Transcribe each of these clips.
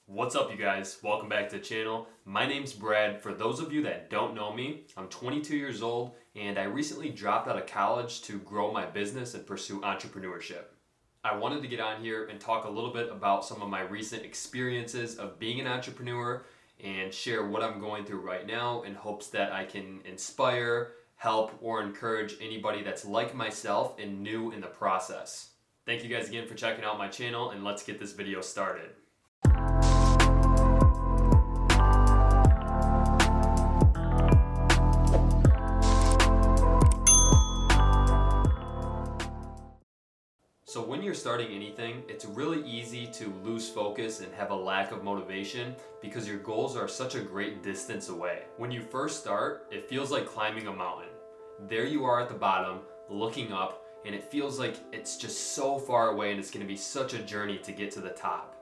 What's up, you guys? Welcome back to the channel. My name's Brad. For those of you that don't know me, I'm 22 years old and I recently dropped out of college to grow my business and pursue entrepreneurship. I wanted to get on here and talk a little bit about some of my recent experiences of being an entrepreneur and share what I'm going through right now in hopes that I can inspire, help, or encourage anybody that's like myself and new in the process. Thank you guys again for checking out my channel, and let's get this video started. So when you're starting anything, it's really easy to lose focus and have a lack of motivation because your goals are such a great distance away. When you first start, it feels like climbing a mountain. There you are at the bottom, looking up, and it feels like it's just so far away and it's going to be such a journey to get to the top.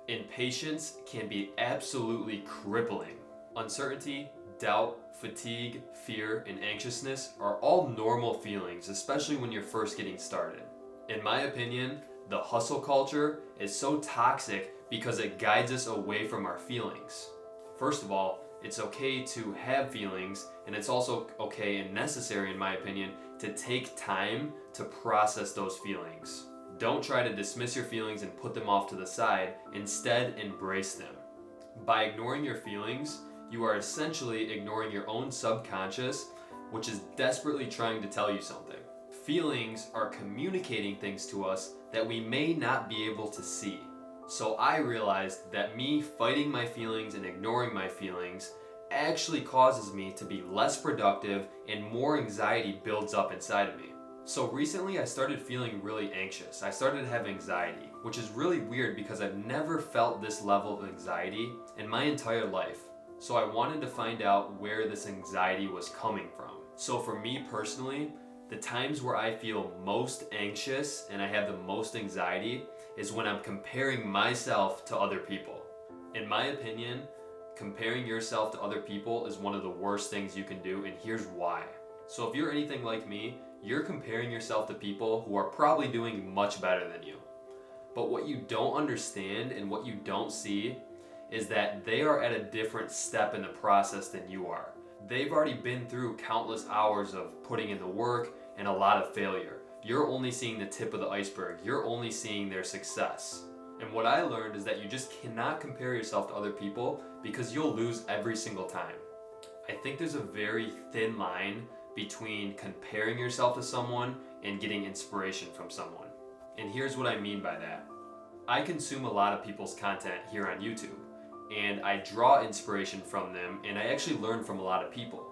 Impatience can be absolutely crippling. Uncertainty, doubt, fatigue, fear, and anxiousness are all normal feelings, especially when you're first getting started. In my opinion, the hustle culture is so toxic because it guides us away from our feelings. First of all, it's okay to have feelings, and it's also okay and necessary, in my opinion, to take time to process those feelings. Don't try to dismiss your feelings and put them off to the side. Instead, embrace them. By ignoring your feelings, you are essentially ignoring your own subconscious, which is desperately trying to tell you something. Feelings are communicating things to us that we may not be able to see. So I realized that me fighting my feelings and ignoring my feelings actually causes me to be less productive and more anxiety builds up inside of me. So recently I started feeling really anxious. I started to have anxiety, which is really weird because I've never felt this level of anxiety in my entire life. So I wanted to find out where this anxiety was coming from. So for me personally, the times where I feel most anxious and I have the most anxiety is when I'm comparing myself to other people. In my opinion, comparing yourself to other people is one of the worst things you can do, and here's why. So if you're anything like me, you're comparing yourself to people who are probably doing much better than you. But what you don't understand and what you don't see is that they are at a different step in the process than you are. They've already been through countless hours of putting in the work and a lot of failure. You're only seeing the tip of the iceberg. You're only seeing their success. And what I learned is that you just cannot compare yourself to other people because you'll lose every single time. I think there's a very thin line between comparing yourself to someone and getting inspiration from someone. And here's what I mean by that. I consume a lot of people's content here on YouTube, and I draw inspiration from them, and I actually learn from a lot of people.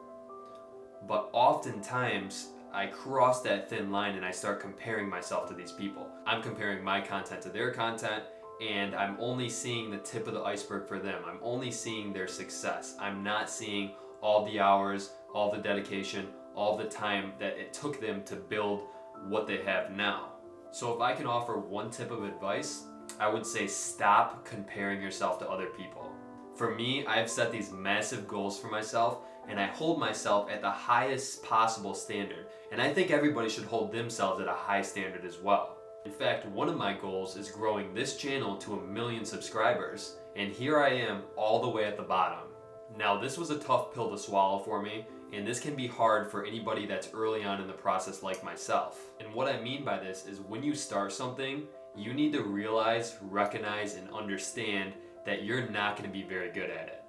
But oftentimes, I cross that thin line and I start comparing myself to these people. I'm comparing my content to their content, and I'm only seeing the tip of the iceberg for them. I'm only seeing their success. I'm not seeing all the hours, all the dedication, all the time that it took them to build what they have now. So if I can offer one tip of advice, I would say stop comparing yourself to other people. For me, I've set these massive goals for myself, and I hold myself at the highest possible standard. And I think everybody should hold themselves at a high standard as well. In fact, one of my goals is growing this channel to 1 million subscribers, and here I am all the way at the bottom. Now, this was a tough pill to swallow for me, and this can be hard for anybody that's early on in the process like myself. And what I mean by this is when you start something, you need to realize, recognize, and understand that you're not going to be very good at it.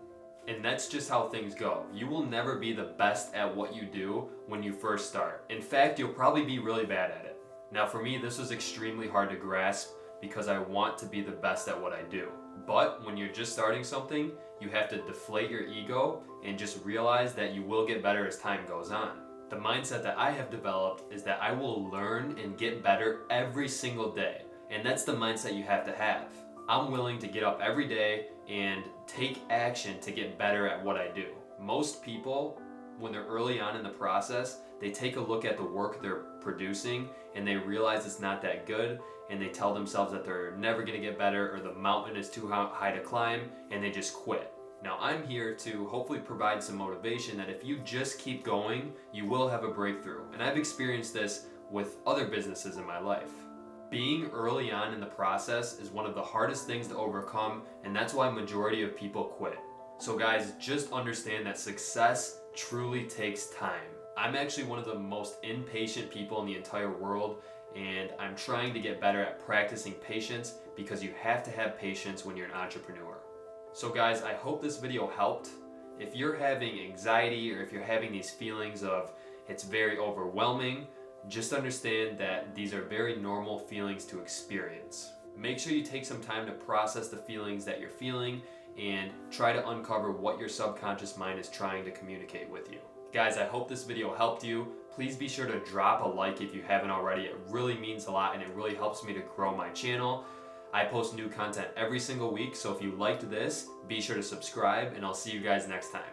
And that's just how things go. You will never be the best at what you do when you first start. In fact, you'll probably be really bad at it. Now for me, this was extremely hard to grasp because I want to be the best at what I do. But when you're just starting something, you have to deflate your ego and just realize that you will get better as time goes on. The mindset that I have developed is that I will learn and get better every single day. And that's the mindset you have to have. I'm willing to get up every day and take action to get better at what I do. Most people, when they're early on in the process, they take a look at the work they're producing and they realize it's not that good, and they tell themselves that they're never going to get better or the mountain is too high to climb, and they just quit. Now I'm here to hopefully provide some motivation that if you just keep going, you will have a breakthrough. And I've experienced this with other businesses in my life. Being early on in the process is one of the hardest things to overcome, and that's why majority of people quit. So guys, just understand that success truly takes time. I'm actually one of the most impatient people in the entire world, and I'm trying to get better at practicing patience because you have to have patience when you're an entrepreneur. So guys, I hope this video helped. If you're having anxiety or if you're having these feelings of it's very overwhelming, just understand that these are very normal feelings to experience. Make sure you take some time to process the feelings that you're feeling and try to uncover what your subconscious mind is trying to communicate with you. Guys, I hope this video helped you. Please be sure to drop a like if you haven't already. It really means a lot and it really helps me to grow my channel. I post new content every single week, so if you liked this, be sure to subscribe and I'll see you guys next time.